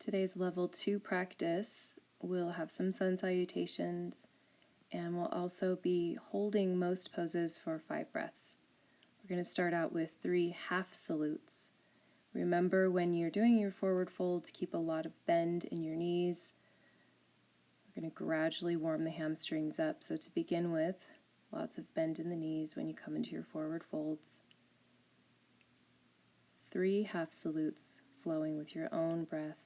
Today's level 2 practice will have some sun salutations and we'll also be holding most poses for 5 breaths. We're going to start out with 3 half salutes. Remember when you're doing your forward fold to keep a lot of bend in your knees. We're going to gradually warm the hamstrings up. So to begin with, lots of bend in the knees when you come into your forward folds. 3 half salutes flowing with your own breath.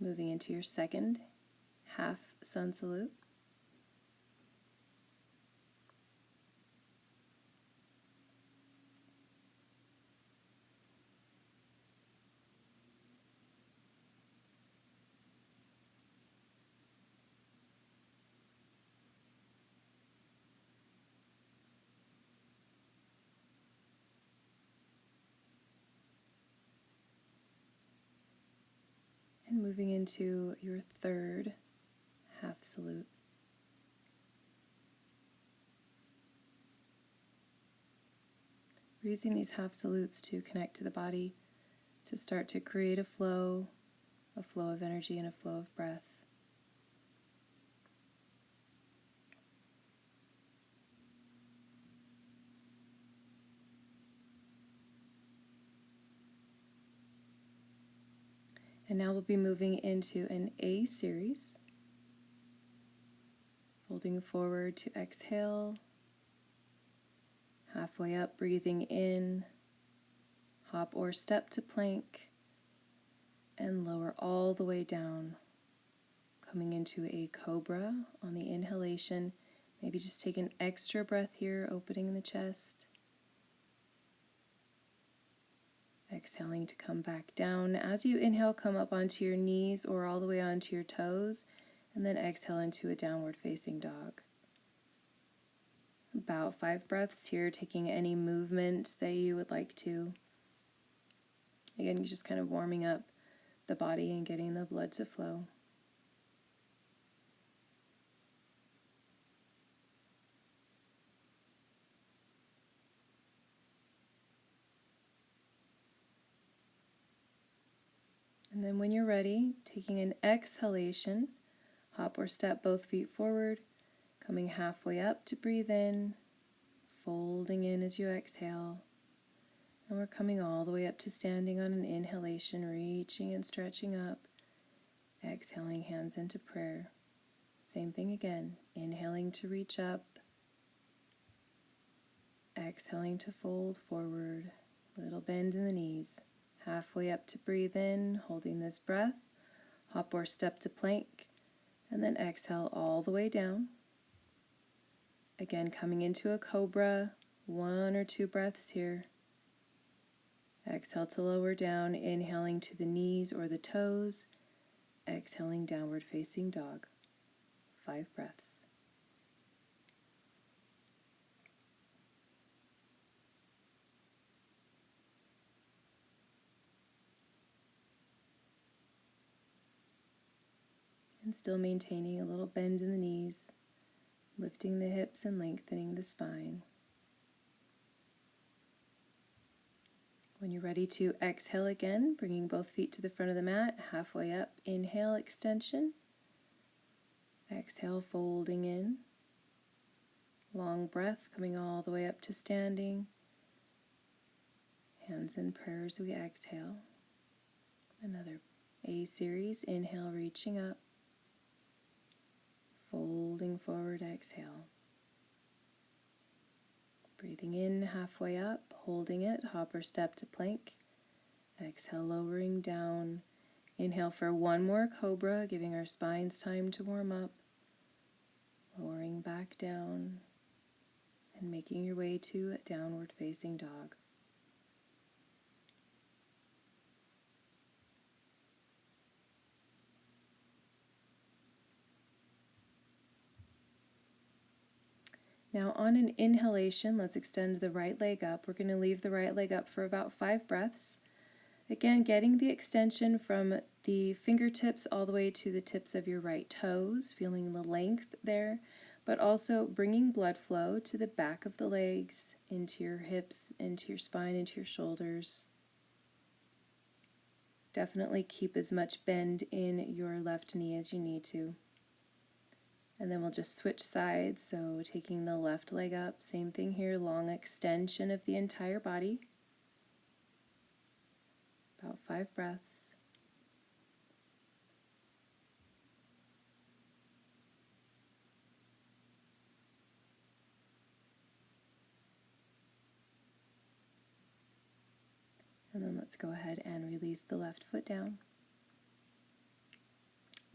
Moving into your second half sun salute. And moving into your third half salute. We're using these half salutes to connect to the body, to start to create a flow of energy and a flow of breath. And now we'll be moving into an A series. Folding forward to exhale. Halfway up, breathing in. Hop or step to plank. And lower all the way down. Coming into a cobra on the inhalation. Maybe just take an extra breath here, opening the chest. Exhaling to come back down. As you inhale, come up onto your knees or all the way onto your toes, and then exhale into a downward facing dog. About 5 breaths here, taking any movement that you would like to. Again, you're just kind of warming up the body and getting the blood to flow. And then when you're ready, taking an exhalation, hop or step both feet forward, coming halfway up to breathe in, folding in as you exhale. And we're coming all the way up to standing on an inhalation, reaching and stretching up, exhaling, hands into prayer. Same thing again, inhaling to reach up, exhaling to fold forward, little bend in the knees. Halfway up to breathe in, holding this breath, hop or step to plank, and then exhale all the way down. Again, coming into a cobra, 1 or 2 breaths here. Exhale to lower down, inhaling to the knees or the toes, exhaling downward facing dog. 5 breaths. And still maintaining a little bend in the knees, lifting the hips and lengthening the spine. When you're ready to exhale again, bringing both feet to the front of the mat, halfway up, inhale, extension. Exhale, folding in. Long breath, coming all the way up to standing. Hands in prayer as we exhale. Another A series, inhale, reaching up. Folding forward, exhale. Breathing in, halfway up, holding it, hop or step to plank. Exhale, lowering down. Inhale for 1 more cobra, giving our spines time to warm up. Lowering back down and making your way to a downward facing dog. Now on an inhalation, let's extend the right leg up. We're going to leave the right leg up for about 5 breaths. Again, getting the extension from the fingertips all the way to the tips of your right toes, feeling the length there, but also bringing blood flow to the back of the legs, into your hips, into your spine, into your shoulders. Definitely keep as much bend in your left knee as you need to. And then we'll just switch sides, so taking the left leg up, same thing here, long extension of the entire body. About 5 breaths. And then let's go ahead and release the left foot down.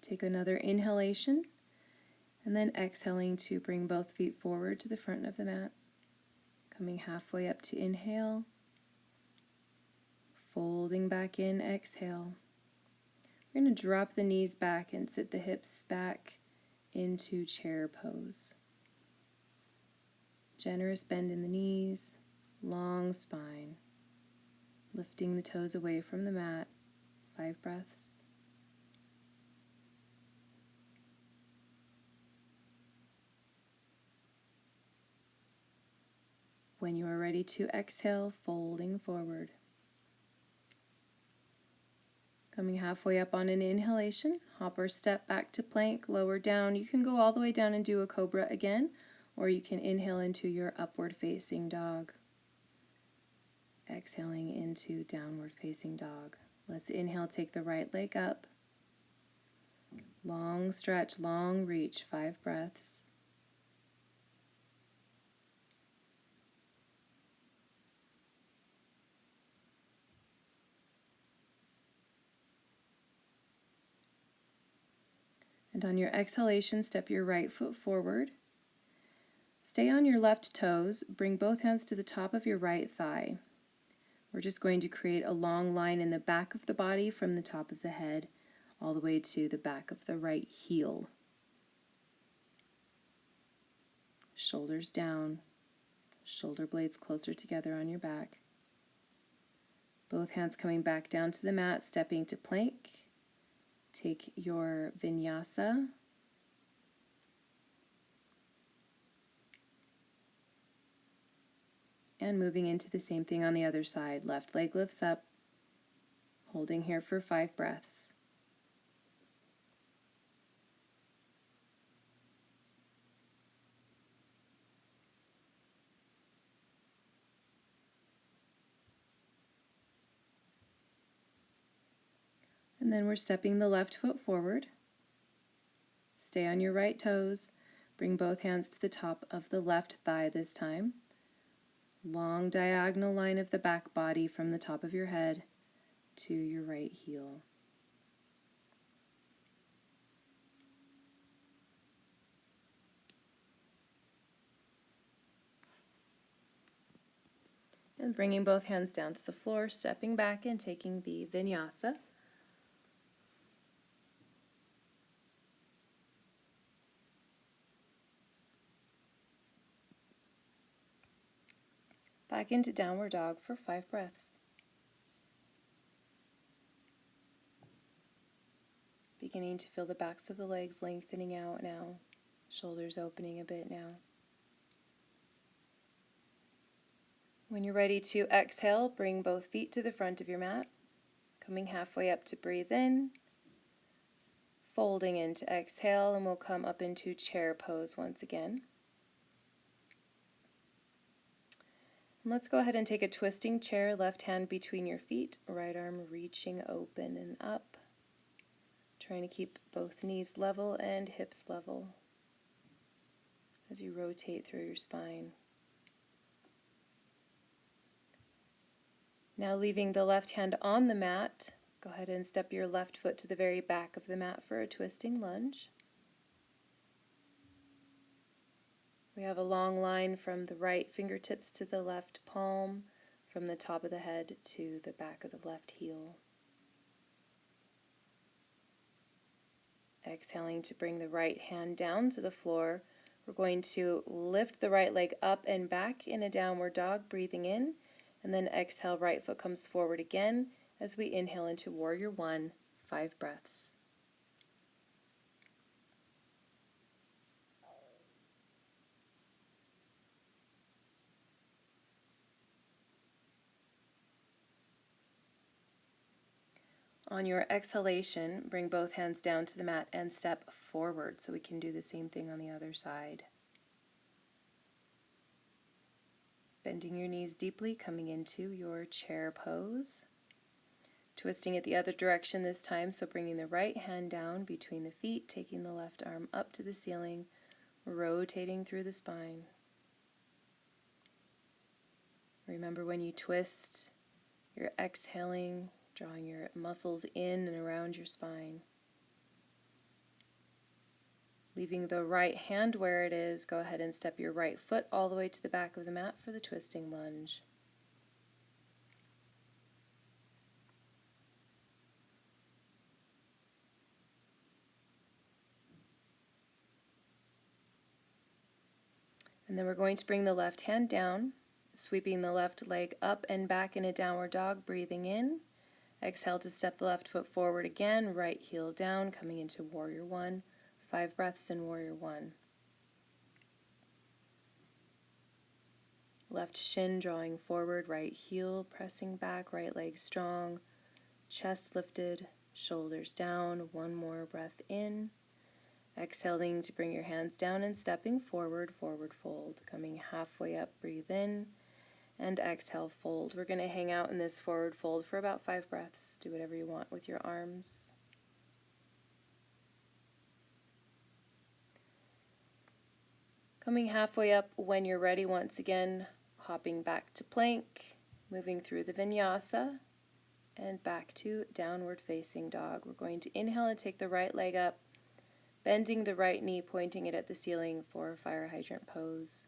Take another inhalation, and then exhaling to bring both feet forward to the front of the mat. Coming halfway up to inhale, folding back in, exhale. We're going to drop the knees back and sit the hips back into chair pose. Generous bend in the knees, long spine. Lifting the toes away from the mat, 5 breaths. When you are ready to exhale, folding forward. Coming halfway up on an inhalation, hop or step back to plank, lower down. You can go all the way down and do a cobra again, or you can inhale into your upward facing dog. Exhaling into downward facing dog. Let's inhale, take the right leg up. Long stretch, long reach, 5 breaths. And on your exhalation, step your right foot forward. Stay on your left toes. Bring both hands to the top of your right thigh. We're just going to create a long line in the back of the body from the top of the head all the way to the back of the right heel. Shoulders down, shoulder blades closer together on your back. Both hands coming back down to the mat, stepping to plank. Take your vinyasa. And moving into the same thing on the other side. Left leg lifts up, holding here for 5 breaths. And then we're stepping the left foot forward. Stay on your right toes. Bring both hands to the top of the left thigh this time. Long diagonal line of the back body from the top of your head to your right heel. And bringing both hands down to the floor, stepping back and taking the vinyasa. Back into downward dog for 5 breaths. Beginning to feel the backs of the legs lengthening out now, shoulders opening a bit now. When you're ready to exhale, bring both feet to the front of your mat, coming halfway up to breathe in, folding in to exhale, and we'll come up into chair pose once again. Let's go ahead and take a twisting chair, left hand between your feet, right arm reaching open and up. Trying to keep both knees level and hips level as you rotate through your spine. Now leaving the left hand on the mat, go ahead and step your left foot to the very back of the mat for a twisting lunge. We have a long line from the right fingertips to the left palm, from the top of the head to the back of the left heel. Exhaling to bring the right hand down to the floor. We're going to lift the right leg up and back in a downward dog, breathing in, and then exhale, right foot comes forward again as we inhale into Warrior One, 5 breaths. On your exhalation, bring both hands down to the mat and step forward so we can do the same thing on the other side. Bending your knees deeply, coming into your chair pose. Twisting it the other direction this time, so bringing the right hand down between the feet, taking the left arm up to the ceiling, rotating through the spine. Remember, when you twist, you're exhaling, drawing your muscles in and around your spine. Leaving the right hand where it is, go ahead and step your right foot all the way to the back of the mat for the twisting lunge. And then we're going to bring the left hand down, sweeping the left leg up and back in a downward dog, breathing in. Exhale to step the left foot forward again, right heel down, coming into Warrior One. 5 breaths in Warrior One. Left shin drawing forward, right heel pressing back, right leg strong, chest lifted, shoulders down. 1 more breath in. Exhaling to bring your hands down and stepping forward, forward fold. Coming halfway up, breathe in, and exhale, fold. We're going to hang out in this forward fold for about 5 breaths. Do whatever you want with your arms. Coming halfway up, when you're ready, once again, hopping back to plank, moving through the vinyasa, and back to downward facing dog. We're going to inhale and take the right leg up, bending the right knee, pointing it at the ceiling for fire hydrant pose.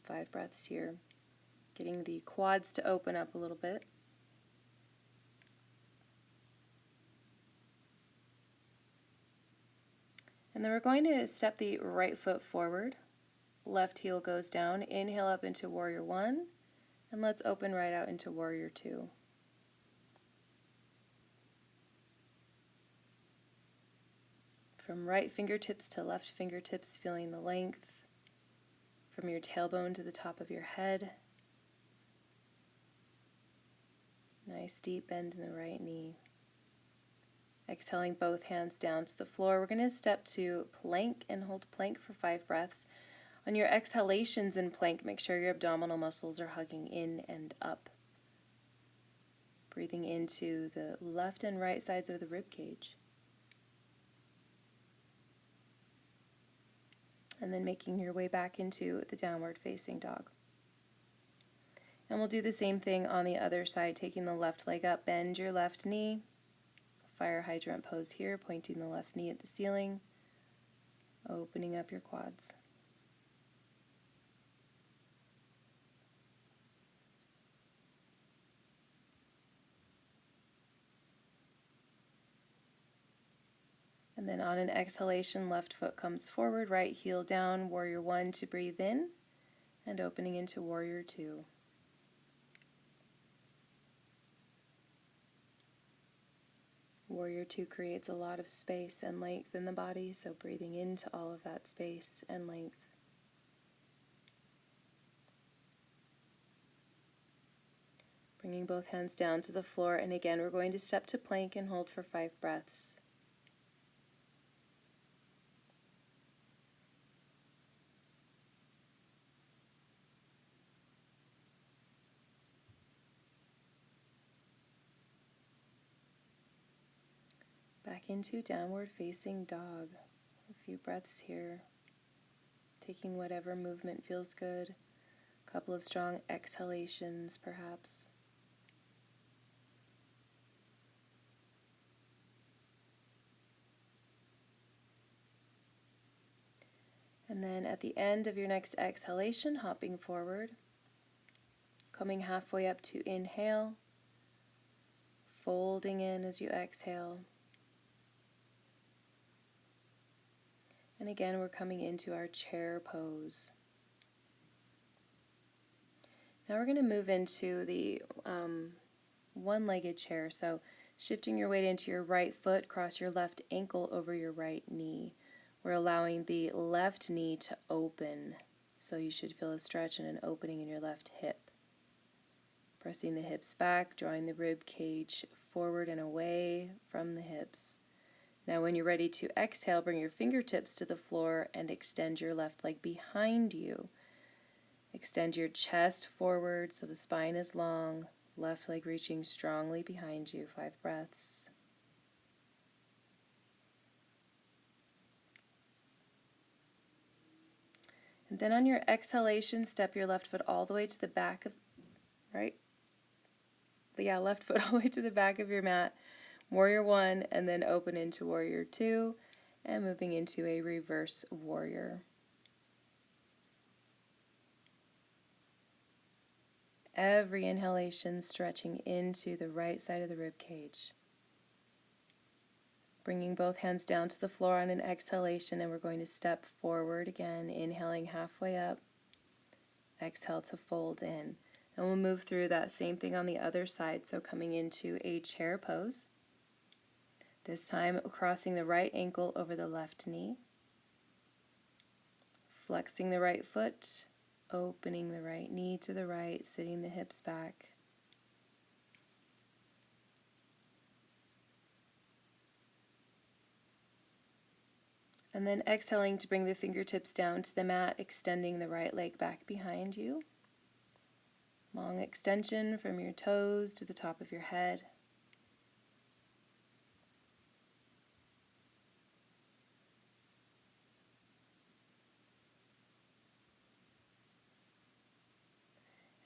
5 breaths here. Getting the quads to open up a little bit. And then we're going to step the right foot forward. Left heel goes down. Inhale up into Warrior One. And let's open right out into Warrior Two. From right fingertips to left fingertips, feeling the length from your tailbone to the top of your head. Nice deep bend in the right knee. Exhaling both hands down to the floor. We're going to step to plank and hold plank for 5 breaths. On your exhalations in plank, make sure your abdominal muscles are hugging in and up. Breathing into the left and right sides of the rib cage. And then making your way back into the downward facing dog. And we'll do the same thing on the other side, taking the left leg up, bend your left knee. Fire hydrant pose here, pointing the left knee at the ceiling, opening up your quads. And then on an exhalation, left foot comes forward, right heel down, Warrior One to breathe in, and opening into Warrior Two. Warrior Two creates a lot of space and length in the body, so breathing into all of that space and length. Bringing both hands down to the floor, and again we're going to step to plank and hold for 5 breaths. Back into downward facing dog. A few breaths here. Taking whatever movement feels good. A couple of strong exhalations perhaps. And then at the end of your next exhalation, hopping forward, coming halfway up to inhale, folding in as you exhale. And again, we're coming into our chair pose. Now we're going to move into the one-legged chair. So shifting your weight into your right foot, cross your left ankle over your right knee. We're allowing the left knee to open. So you should feel a stretch and an opening in your left hip. Pressing the hips back, drawing the rib cage forward and away from the hips. Now when you're ready to exhale, bring your fingertips to the floor and extend your left leg behind you. Extend your chest forward so the spine is long, left leg reaching strongly behind you. 5 breaths. And then on your exhalation, step your left foot all the way to the back of, left foot all the way to the back of your mat. Warrior 1, and then open into Warrior 2, and moving into a reverse warrior. Every inhalation stretching into the right side of the rib cage. Bringing both hands down to the floor on an exhalation, and we're going to step forward again, inhaling halfway up. Exhale to fold in. And we'll move through that same thing on the other side, so coming into a chair pose. This time crossing the right ankle over the left knee. Flexing the right foot, opening the right knee to the right, sitting the hips back. And then exhaling to bring the fingertips down to the mat, extending the right leg back behind you. Long extension from your toes to the top of your head.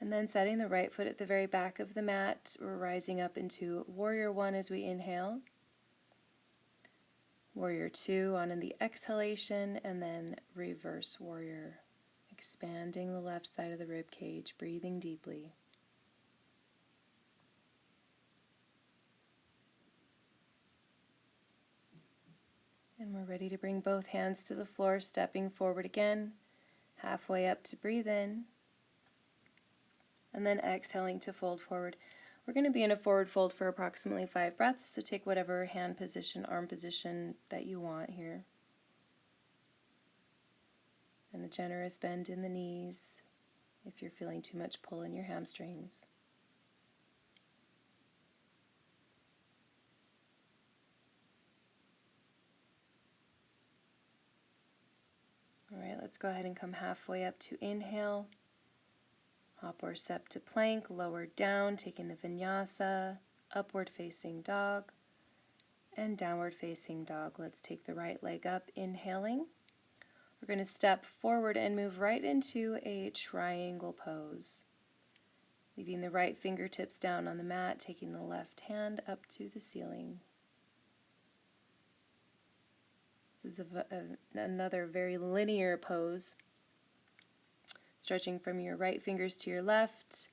And then setting the right foot at the very back of the mat, we're rising up into Warrior 1 as we inhale. Warrior 2 on in the exhalation, and then reverse warrior. Expanding the left side of the rib cage, breathing deeply. And we're ready to bring both hands to the floor, stepping forward again, halfway up to breathe in, and then exhaling to fold forward. We're going to be in a forward fold for approximately 5 breaths, so take whatever hand position, arm position that you want here. And a generous bend in the knees if you're feeling too much pull in your hamstrings. All right, let's go ahead and come halfway up to inhale. Hop or step to plank, lower down, taking the vinyasa, upward facing dog, and downward facing dog. Let's take the right leg up, inhaling. We're going to step forward and move right into a triangle pose. Leaving the right fingertips down on the mat, taking the left hand up to the ceiling. This is another very linear pose. Stretching from your right fingers to your left,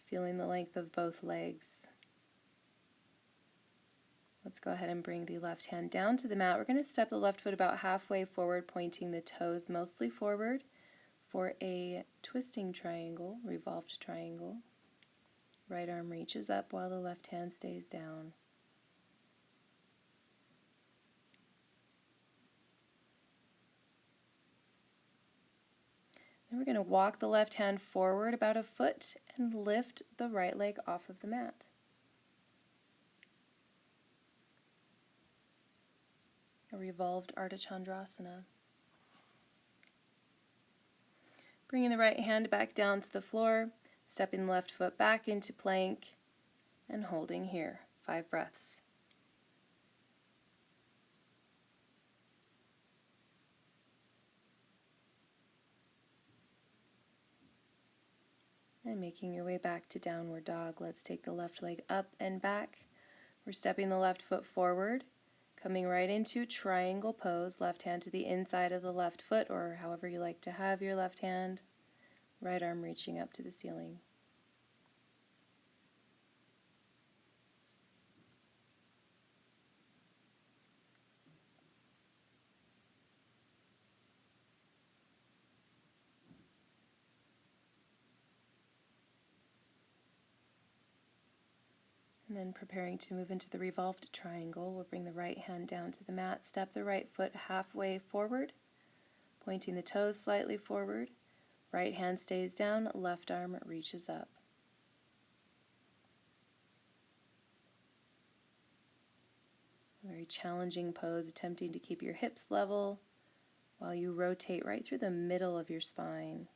feeling the length of both legs. Let's go ahead and bring the left hand down to the mat. We're going to step the left foot about halfway forward, pointing the toes mostly forward for a twisting triangle, revolved triangle. Right arm reaches up while the left hand stays down. Then we're going to walk the left hand forward about a foot and lift the right leg off of the mat. A revolved Ardha Chandrasana. Bringing the right hand back down to the floor, stepping the left foot back into plank, and holding here. 5 breaths. And making your way back to downward dog, let's take the left leg up and back. We're stepping the left foot forward, coming right into triangle pose, left hand to the inside of the left foot, or however you like to have your left hand, right arm reaching up to the ceiling. And then preparing to move into the revolved triangle, we'll bring the right hand down to the mat, step the right foot halfway forward, pointing the toes slightly forward. Right hand stays down, left arm reaches up. A very challenging pose, attempting to keep your hips level while you rotate right through the middle of your spine.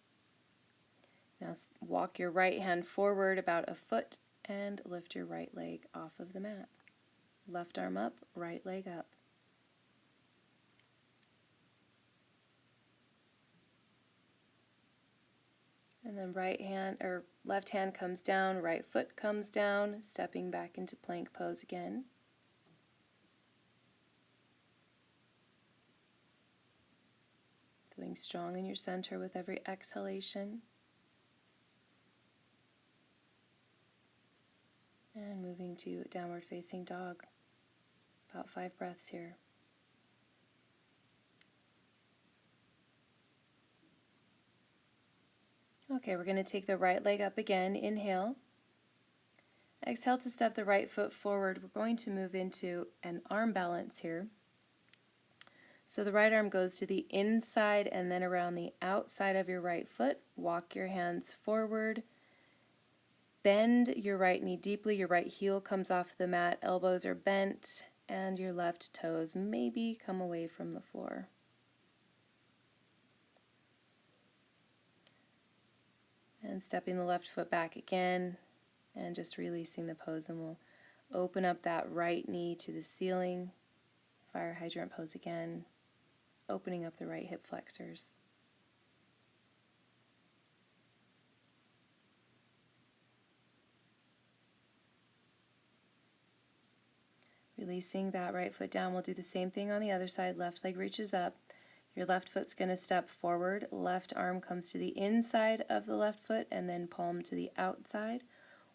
Now walk your right hand forward about a foot and lift your right leg off of the mat. Left arm up, right leg up. And then left hand comes down, right foot comes down, stepping back into plank pose again. Feeling strong in your center with every exhalation. And moving to downward facing dog. About 5 breaths here. Okay, we're going to take the right leg up again. Inhale. Exhale to step the right foot forward. We're going to move into an arm balance here. So the right arm goes to the inside and then around the outside of your right foot. Walk your hands forward. Bend your right knee deeply, your right heel comes off the mat, elbows are bent, and your left toes maybe come away from the floor. And stepping the left foot back again, and just releasing the pose, and we'll open up that right knee to the ceiling. Fire hydrant pose again, opening up the right hip flexors. Releasing that right foot down, we'll do the same thing on the other side. Left leg reaches up. Your left foot's going to step forward. Left arm comes to the inside of the left foot and then palm to the outside.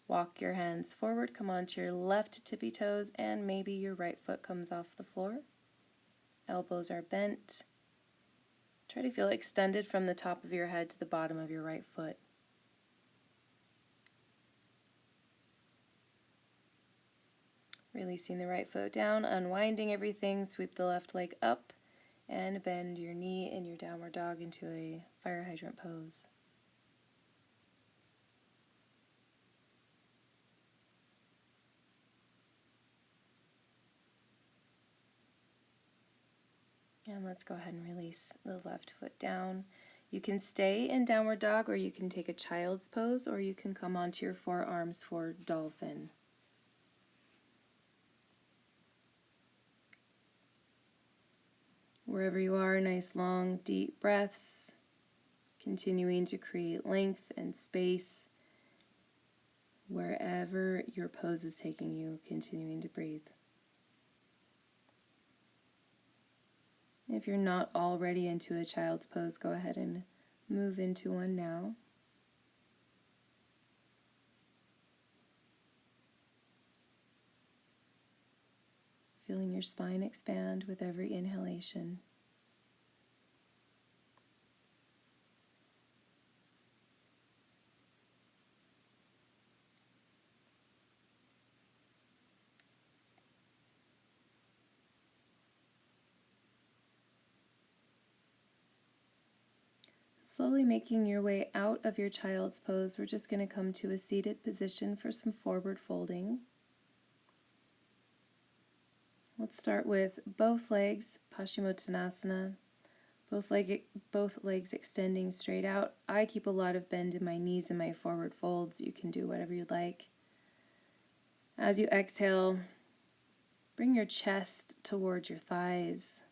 Walk your hands forward. Come onto your left tippy toes and maybe your right foot comes off the floor. Elbows are bent. Try to feel extended from the top of your head to the bottom of your right foot. Releasing the right foot down, unwinding everything, sweep the left leg up, and bend your knee in your downward dog into a fire hydrant pose. And let's go ahead and release the left foot down. You can stay in downward dog, or you can take a child's pose, or you can come onto your forearms for dolphin. Wherever you are, nice long deep breaths, continuing to create length and space. Wherever your pose is taking you, continuing to breathe. If you're not already into a child's pose, go ahead and move into one now. Feeling your spine expand with every inhalation. Slowly making your way out of your child's pose, we're just going to come to a seated position for some forward folding. Let's start with both legs, Paschimottanasana, both legs extending straight out. I keep a lot of bend in my knees and my forward folds. You can do whatever you'd like. As you exhale, bring your chest towards your thighs.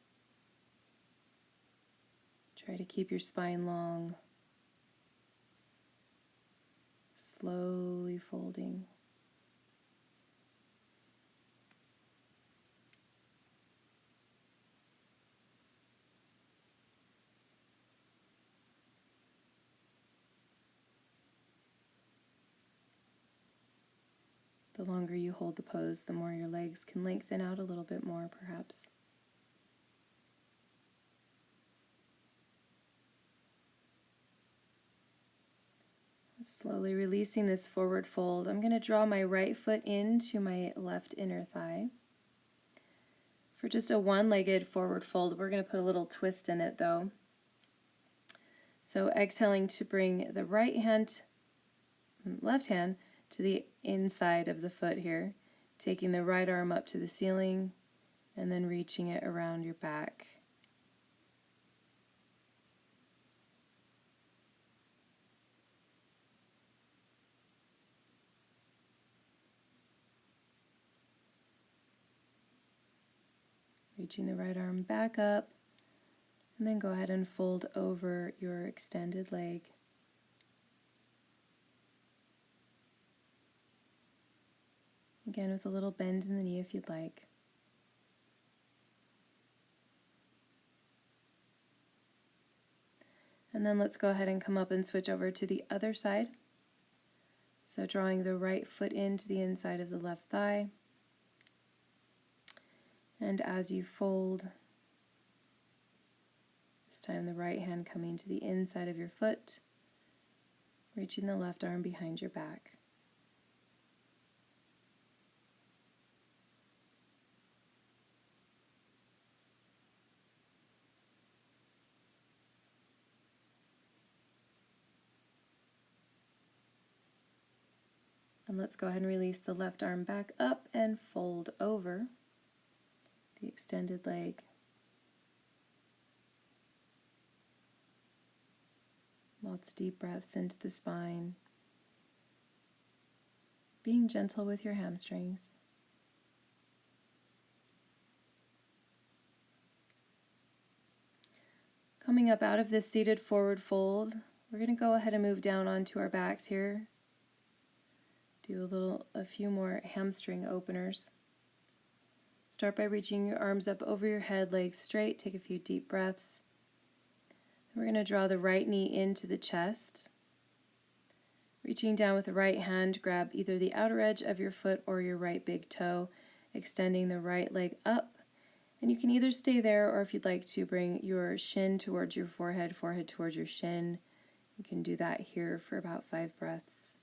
Try to keep your spine long. Slowly folding. The longer you hold the pose, the more your legs can lengthen out a little bit more, perhaps. Slowly releasing this forward fold. I'm going to draw my right foot into my left inner thigh. For just a one-legged forward fold, we're going to put a little twist in it though. So exhaling to bring the left hand to the inside of the foot here, taking the right arm up to the ceiling and then reaching it around your back. Reaching the right arm back up, and then go ahead and fold over your extended leg. Again, with a little bend in the knee if you'd like. And then let's go ahead and come up and switch over to the other side. So drawing the right foot into the inside of the left thigh. And as you fold, this time the right hand coming to the inside of your foot, reaching the left arm behind your back. And let's go ahead and release the left arm back up and fold over the extended leg. Lots of deep breaths into the spine. Being gentle with your hamstrings. Coming up out of this seated forward fold, we're going to go ahead and move down onto our backs here. Do a few more hamstring openers. Start by reaching your arms up over your head, legs straight. Take a few deep breaths. We're going to draw the right knee into the chest. Reaching down with the right hand, grab either the outer edge of your foot or your right big toe, extending the right leg up. And you can either stay there, or if you'd like to, bring your shin towards your forehead, forehead towards your shin. You can do that here for about 5 breaths.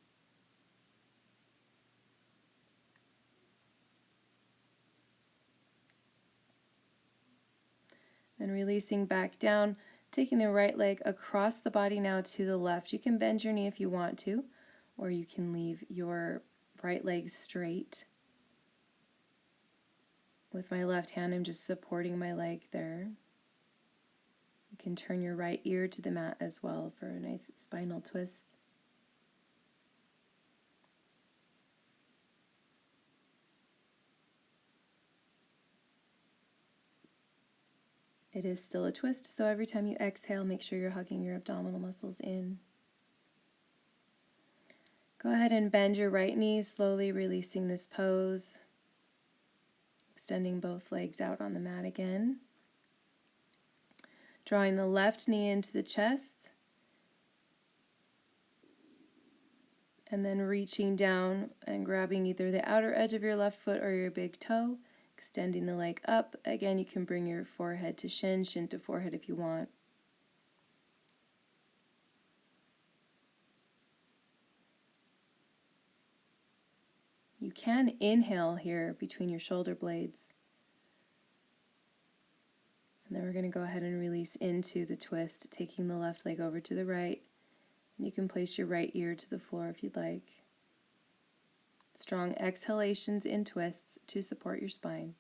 Then releasing back down, taking the right leg across the body now to the left. You can bend your knee if you want to, or you can leave your right leg straight. With my left hand, I'm just supporting my leg there. You can turn your right ear to the mat as well for a nice spinal twist. It is still a twist, so every time you exhale, make sure you're hugging your abdominal muscles in. Go ahead and bend your right knee, slowly releasing this pose. Extending both legs out on the mat again. Drawing the left knee into the chest. And then reaching down and grabbing either the outer edge of your left foot or your big toe. Extending the leg up. Again, you can bring your forehead to shin, shin to forehead if you want. You can inhale here between your shoulder blades. And then we're going to go ahead and release into the twist, taking the left leg over to the right. And you can place your right ear to the floor if you'd like. Strong exhalations in twists to support your spine.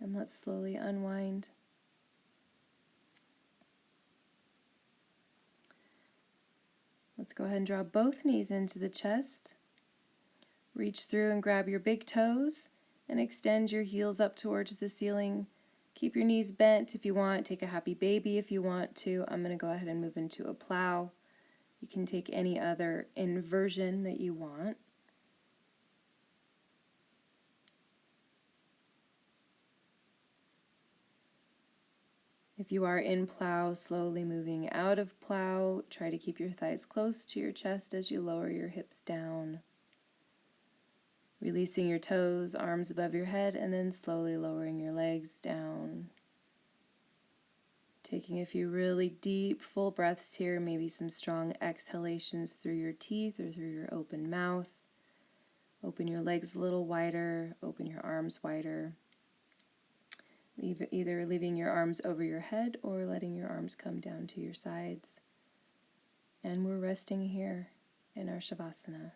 And let's slowly unwind. Let's go ahead and draw both knees into the chest. Reach through and grab your big toes and extend your heels up towards the ceiling. Keep your knees bent if you want. Take a happy baby if you want to. I'm going to go ahead and move into a plow. You can take any other inversion that you want. If you are in plow, slowly moving out of plow, try to keep your thighs close to your chest as you lower your hips down. Releasing your toes, arms above your head, and then slowly lowering your legs down. Taking a few really deep, full breaths here, maybe some strong exhalations through your teeth or through your open mouth. Open your legs a little wider, open your arms wider. Either leaving your arms over your head or letting your arms come down to your sides. And we're resting here in our Shavasana.